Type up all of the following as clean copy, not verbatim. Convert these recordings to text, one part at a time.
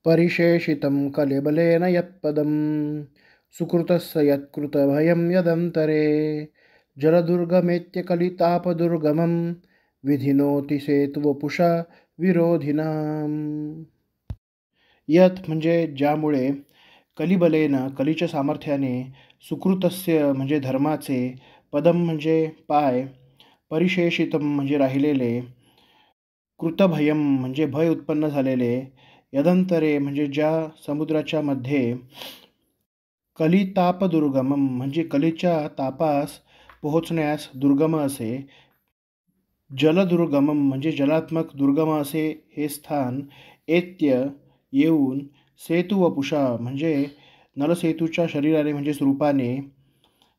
परिशेषितं कलिबलेन यत्पदं सुकृतस्य यत्कृतभयं यदन्तरे जलदुर्गमेत्य कलितापदुर्गमं विधिनोति सेतुवपुषा विरोधिनाम। यत म्हणजे ज्यामुळे, कलिबलेनं कलीच्या सामर्थ्याने, सुकृतस्य म्हणजे धर्माचे, पदम म्हणजे पाय, परिशेषितम म्हणजे राहिलेले, कृतभयम म्हणजे भय उत्पन्न झालेले, यदंतरे म्हणजे ज्या समुद्राच्या मध्ये, कलितापदुर्गमम म्हणजे कलीच्या तापास पोहोचण्यास दुर्गम असे, जलदुर्गमम म्हणजे जलात्मक दुर्गम असे हे स्थान, एत्य येऊन, सेतुवपुषा म्हणजे नलसेतूच्या शरीराने म्हणजे रूपाने,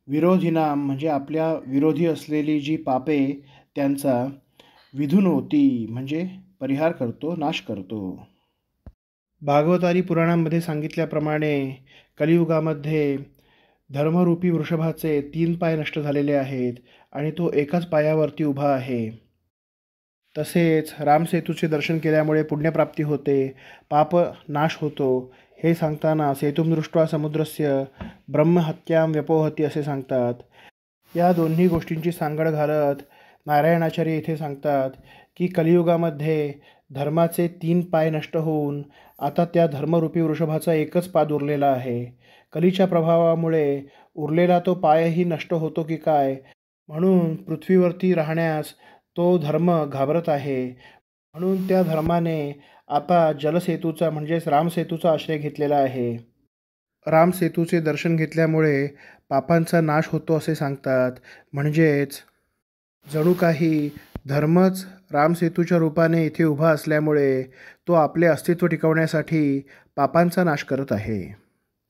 विरोधिनाम म्हणजे आपल्या विरोधी असलेली जी पापे त्यांचा, विधुनोती म्हणजे परिहार करतो, नाश करतो। भागवतादी पुराणांमध्ये सांगितल्याप्रमाणे कलियुगामध्ये धर्मरूपी वृषभाचे 3 पाय नष्ट झालेले आहेत आणि तो एकाच पायावरती उभा आहे। तसेच रामसेतूचे दर्शन केल्यामुळे पुण्यप्राप्ती होते, पाप नाश होतो हे सांगताना सेतुं दृष्ट्वा समुद्रस्य ब्रह्महत्यां व्यपोहती असे सांगतात। या दोन्ही गोष्टींची सांगड घालत नारायणाचार्य इथे सांगतात की कलियुगामध्ये धर्माचे 3 पाय नष्ट होऊन आता त्या धर्मरूपी वृषभाचा एकच पाद उरलेला आहे। कलीच्या प्रभावामुळे उरलेला तो पायही नष्ट होतो की काय, म्हणून पृथ्वीवरती राहण्यास तो धर्म घाबरत आहे। म्हणून त्या धर्माने आता जलसेतूचा म्हणजेच रामसेतूचा आश्रय घेतलेला आहे। रामसेतूचे दर्शन घेतल्यामुळे पापांचा नाश होतो असे सांगतात। म्हणजेच जणू काही धर्मच रामसेतूच्या रूपाने इथे उभा असल्यामुळे तो आपले अस्तित्व टिकवण्यासाठी पापांचा नाश करत आहे।